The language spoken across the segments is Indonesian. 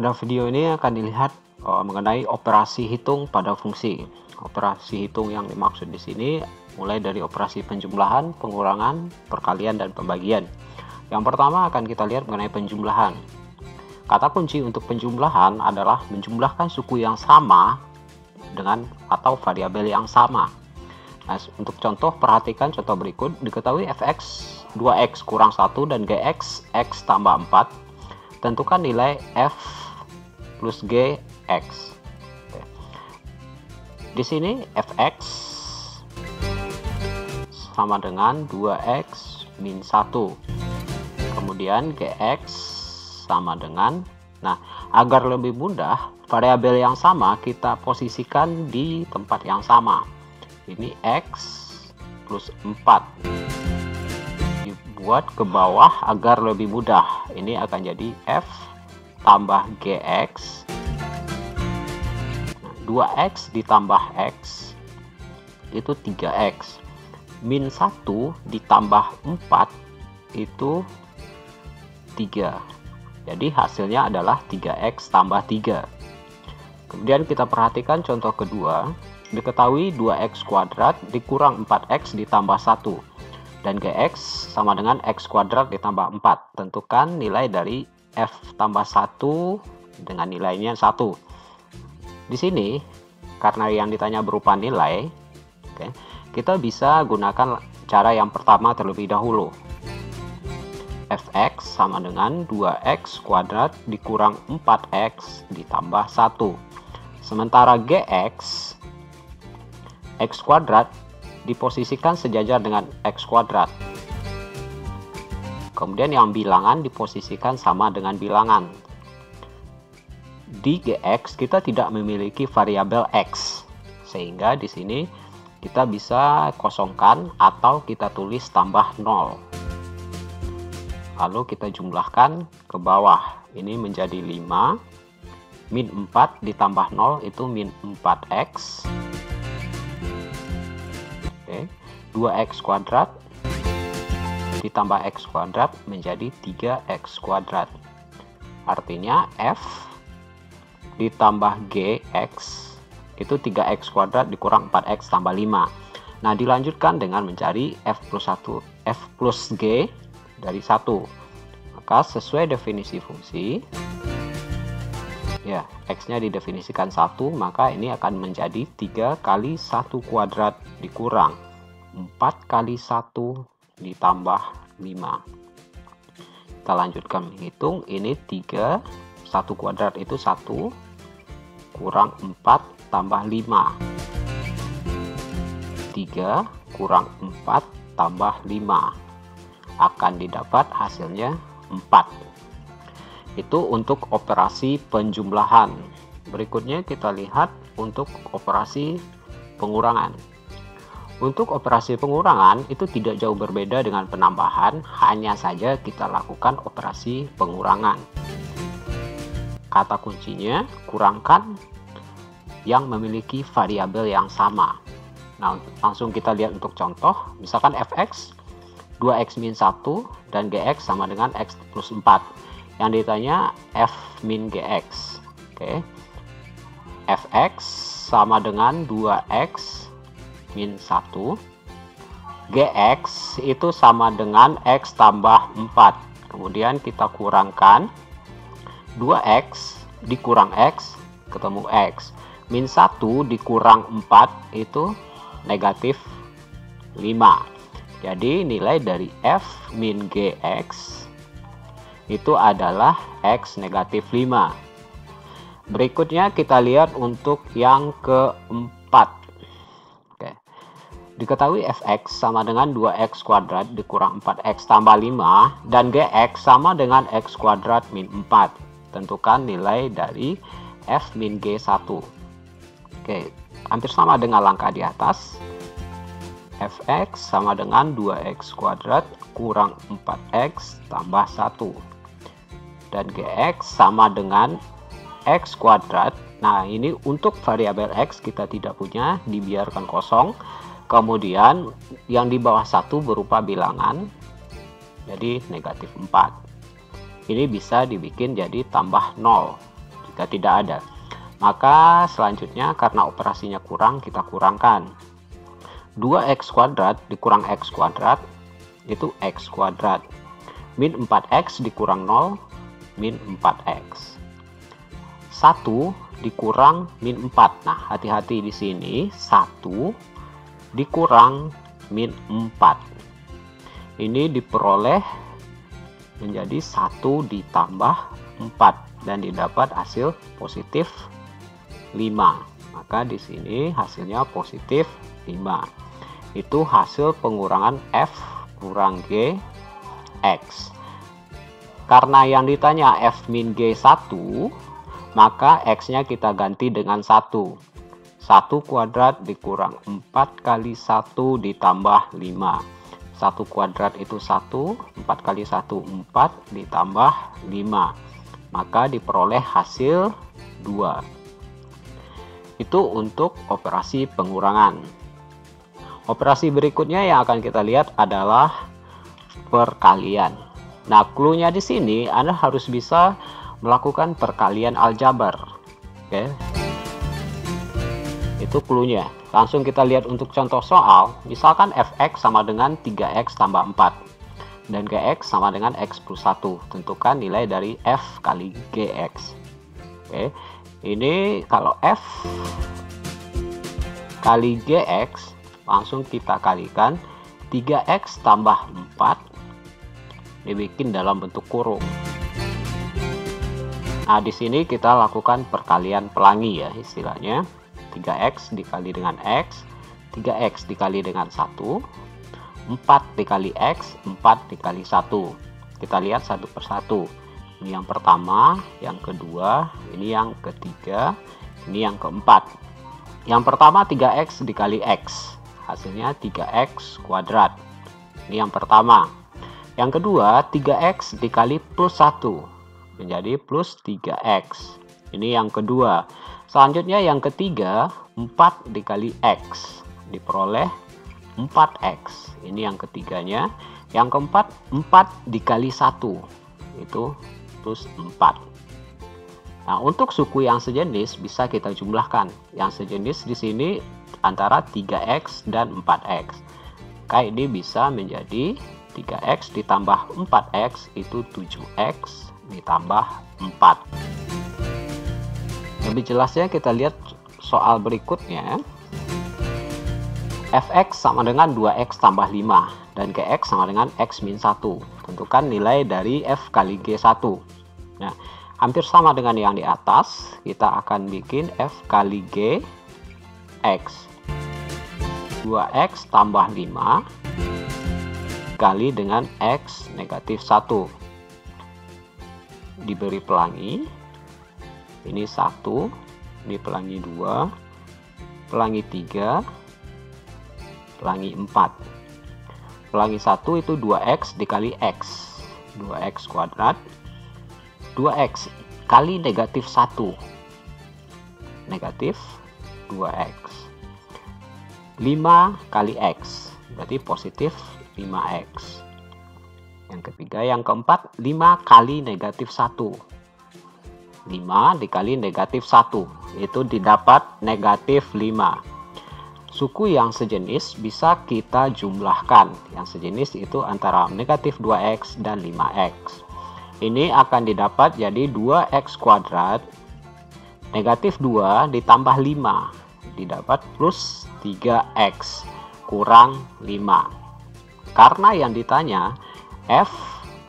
Pada video ini akan dilihat mengenai operasi hitung pada fungsi. Operasi hitung yang dimaksud di sini mulai dari operasi penjumlahan, pengurangan, perkalian, dan pembagian. Yang pertama akan kita lihat mengenai penjumlahan. Kata kunci untuk penjumlahan adalah menjumlahkan suku yang sama dengan atau variabel yang sama. Nah, untuk contoh, perhatikan contoh berikut. Diketahui fx 2x kurang 1 dan gx x tambah 4. Tentukan nilai f plus gx. Oke. Di sini fx sama dengan 2x min 1. Kemudian gx sama dengan, nah, agar lebih mudah, variabel yang sama kita posisikan di tempat yang sama. Ini x plus 4. Dibuat ke bawah agar lebih mudah. Ini akan jadi f tambah gx. 2x ditambah x itu 3x. Min 1 ditambah 4 itu 3. Jadi hasilnya adalah 3x tambah 3. Kemudian kita perhatikan contoh kedua. Diketahui 2x kuadrat dikurang 4x ditambah 1. Dan gx sama dengan x kuadrat ditambah 4. Tentukan nilai dari f tambah 1 dengan nilainya 1. Di sini, karena yang ditanya berupa nilai, kita bisa gunakan cara yang pertama terlebih dahulu. Fx sama dengan 2x kuadrat dikurang 4x ditambah 1. Sementara gx, x kuadrat diposisikan sejajar dengan x kuadrat. Kemudian yang bilangan diposisikan sama dengan bilangan. Di gx kita tidak memiliki variabel x, sehingga di sini kita bisa kosongkan atau kita tulis tambah 0. Lalu kita jumlahkan ke bawah. Ini menjadi 5. Min 4 ditambah 0 itu min 4x. 2x kuadrat ditambah x kuadrat menjadi 3x kuadrat. Artinya f ditambah gx itu 3x kuadrat dikurang 4x tambah 5. Nah, dilanjutkan dengan mencari f plus g dari 1. Maka sesuai definisi fungsi, ya, x-nya didefinisikan 1, maka ini akan menjadi 3 kali 1 kuadrat dikurang 4 kali 1 ditambah 5. Kita lanjutkan menghitung. Ini 3, 1 kuadrat itu 1, kurang 4 tambah 5. 3 kurang 4 tambah 5. Akan didapat hasilnya 4. Itu untuk operasi penjumlahan. Berikutnya kita lihat untuk operasi pengurangan. Untuk operasi pengurangan itu tidak jauh berbeda dengan penambahan, hanya saja kita lakukan operasi pengurangan. Kata kuncinya kurangkan yang memiliki variabel yang sama. Nah, langsung kita lihat untuk contoh. Misalkan fx 2x min 1 dan gx sama dengan x plus 4. Yang ditanya f min gx. Oke. Fx sama dengan 2x min 1. Gx itu sama dengan x tambah 4. Kemudian kita kurangkan 2x dikurang x ketemu x. Min 1 dikurang 4 itu negatif 5. Jadi nilai dari f min gx itu adalah x negatif 5. Berikutnya kita lihat untuk yang keempat. Diketahui fx sama dengan 2x kuadrat dikurang 4x tambah 5 dan gx sama dengan x kuadrat min 4. Tentukan nilai dari f min g1. Oke, hampir sama dengan langkah di atas. Fx sama dengan 2x kuadrat kurang 4x tambah 1. Dan gx sama dengan x kuadrat. Nah, ini untuk variabel x kita tidak punya, dibiarkan kosong. Kemudian yang di bawah 1 berupa bilangan, jadi negatif 4. Ini bisa dibikin jadi tambah 0. tidak ada. Maka selanjutnya karena operasinya kurang, kita kurangkan. 2x kuadrat dikurang x kuadrat itu x kuadrat. Min 4x dikurang 0, min 4x. 1 dikurang min 4. Nah, hati-hati di sini, 1 dikurang min 4. Ini diperoleh menjadi 1 ditambah 4 dan didapat hasil positif 5. Maka di sini hasilnya positif 5. Itu hasil pengurangan F kurang G X. Karena yang ditanya F min G 1, maka X-nya kita ganti dengan 1. 1 kuadrat dikurang 4 kali 1 ditambah 5. 1 kuadrat itu 1, 4 kali 1, 4 ditambah 5. Maka diperoleh hasil 2. Itu untuk operasi pengurangan. Operasi berikutnya yang akan kita lihat adalah perkalian. Nah, clue-nya di sini Anda harus bisa melakukan perkalian aljabar. Oke. Itu clue-nya. Langsung kita lihat untuk contoh soal. Misalkan fx sama dengan 3x tambah 4 dan gx sama dengan x plus 1. Tentukan nilai dari f kali gx. Oke. Ini kalau f kali gx, langsung kita kalikan 3x tambah 4 dibikin dalam bentuk kurung. Nah, di sini kita lakukan perkalian pelangi ya istilahnya. 3x dikali dengan x, 3x dikali dengan 1, 4 dikali x, 4 dikali 1. Kita lihat satu persatu. Ini yang pertama, yang kedua, ini yang ketiga, ini yang keempat. Yang pertama 3x dikali x, hasilnya 3x kuadrat. Ini yang pertama. Yang kedua 3x dikali plus 1, menjadi plus 3x. Ini yang kedua. Selanjutnya yang ketiga 4 dikali x, diperoleh 4x. Ini yang ketiganya. Yang keempat 4 dikali 1, itu plus 4. Nah, untuk suku yang sejenis bisa kita jumlahkan. Yang sejenis di sini antara 3x dan 4x. Maka ini bisa menjadi 3x ditambah 4x itu 7x ditambah 4. Lebih jelasnya kita lihat soal berikutnya. Fx sama dengan 2x tambah 5 dan gx sama dengan x min 1. Tentukan nilai dari f kali g1. Nah, hampir sama dengan yang di atas. Kita akan bikin f kali g x. 2x tambah 5 kali dengan x negatif 1. Diberi pelangi. Ini 1, ini pelangi 2, pelangi 3, pelangi 4. Pelangi 1 itu 2x dikali x. 2x kuadrat. 2x kali negatif 1. Negatif 2x. 5 kali x. Berarti positif 5x. Yang ketiga, yang keempat 5 kali negatif 1. 5 dikali negatif 1 itu didapat negatif 5. Suku yang sejenis bisa kita jumlahkan. Yang sejenis itu antara negatif 2x dan 5x. Ini akan didapat jadi 2x kuadrat negatif 2 ditambah 5 didapat plus 3x kurang 5. Karena yang ditanya f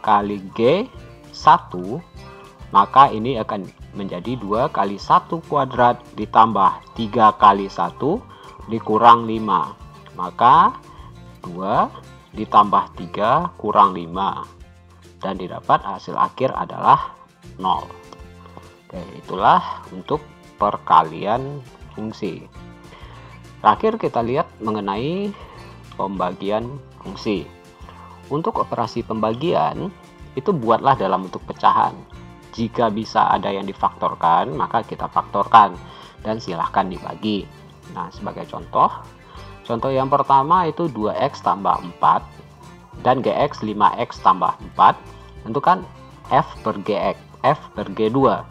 kali g 1, maka ini akan menjadi 2 kali 1 kuadrat ditambah 3 kali 1 dikurang 5. Maka 2 ditambah 3 kurang 5. Dan didapat hasil akhir adalah 0. Oke, itulah untuk perkalian fungsi. Terakhir kita lihat mengenai pembagian fungsi. Untuk operasi pembagian, itu buatlah dalam bentuk pecahan. Jika bisa ada yang difaktorkan, maka kita faktorkan dan silahkan dibagi. Nah, sebagai contoh yang pertama itu 2x tambah 4 dan gx 5x tambah 4. Tentukan f per gx, f per g2.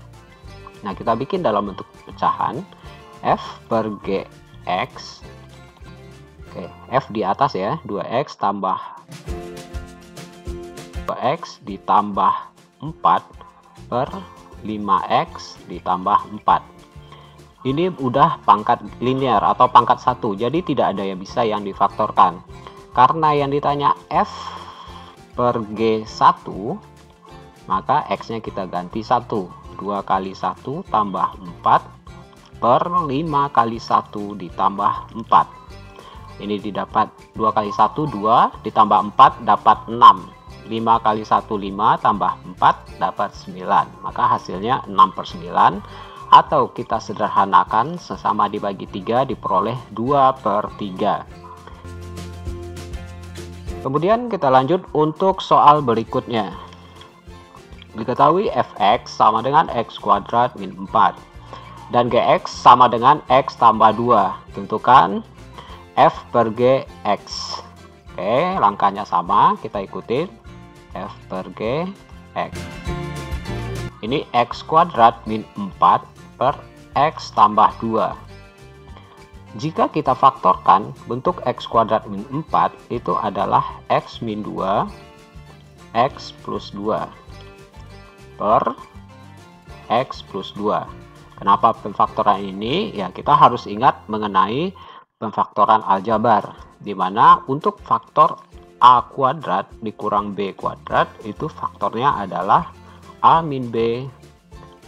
Nah, kita bikin dalam bentuk pecahan f per gx. Oke, f di atas ya, 2x tambah 2x ditambah 4 per 5x ditambah 4. Ini udah pangkat linear atau pangkat 1, jadi tidak ada yang bisa yang difaktorkan. Karena yang ditanya f per g1, maka x-nya kita ganti 1. 2 kali 1 tambah 4 per 5 kali 1 ditambah 4. Ini didapat 2 kali 1, 2 ditambah 4 dapat 6. 5 kali 1, 5 tambah 4 dapat 9. Maka hasilnya 6/9, atau kita sederhanakan sesama dibagi 3 diperoleh 2/3. Kemudian kita lanjut untuk soal berikutnya. Diketahui fx sama dengan x kuadrat min 4 dan gx sama dengan x tambah 2. Tentukan f per gx. Oke, langkahnya sama, kita ikutin. F per gx. Ini x kuadrat min 4 per x tambah 2. Jika kita faktorkan, bentuk x kuadrat min 4 itu adalah x min 2 x plus 2 per x plus 2. Kenapa pemfaktoran ini? Ya, kita harus ingat mengenai pemfaktoran aljabar, di mana untuk faktor a kuadrat dikurang b kuadrat itu faktornya adalah a min b,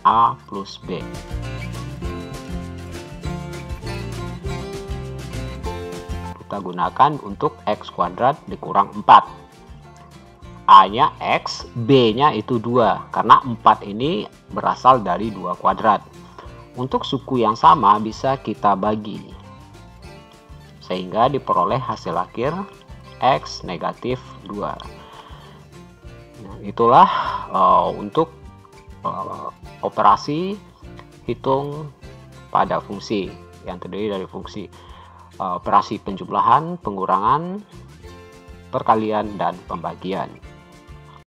a plus b. Kita gunakan untuk x kuadrat dikurang 4. A-nya x, B-nya itu 2, karena 4 ini berasal dari 2 kuadrat. Untuk suku yang sama bisa kita bagi, sehingga diperoleh hasil akhir x negatif 2. Nah, itulah untuk operasi hitung pada fungsi yang terdiri dari fungsi operasi penjumlahan, pengurangan, perkalian, dan pembagian.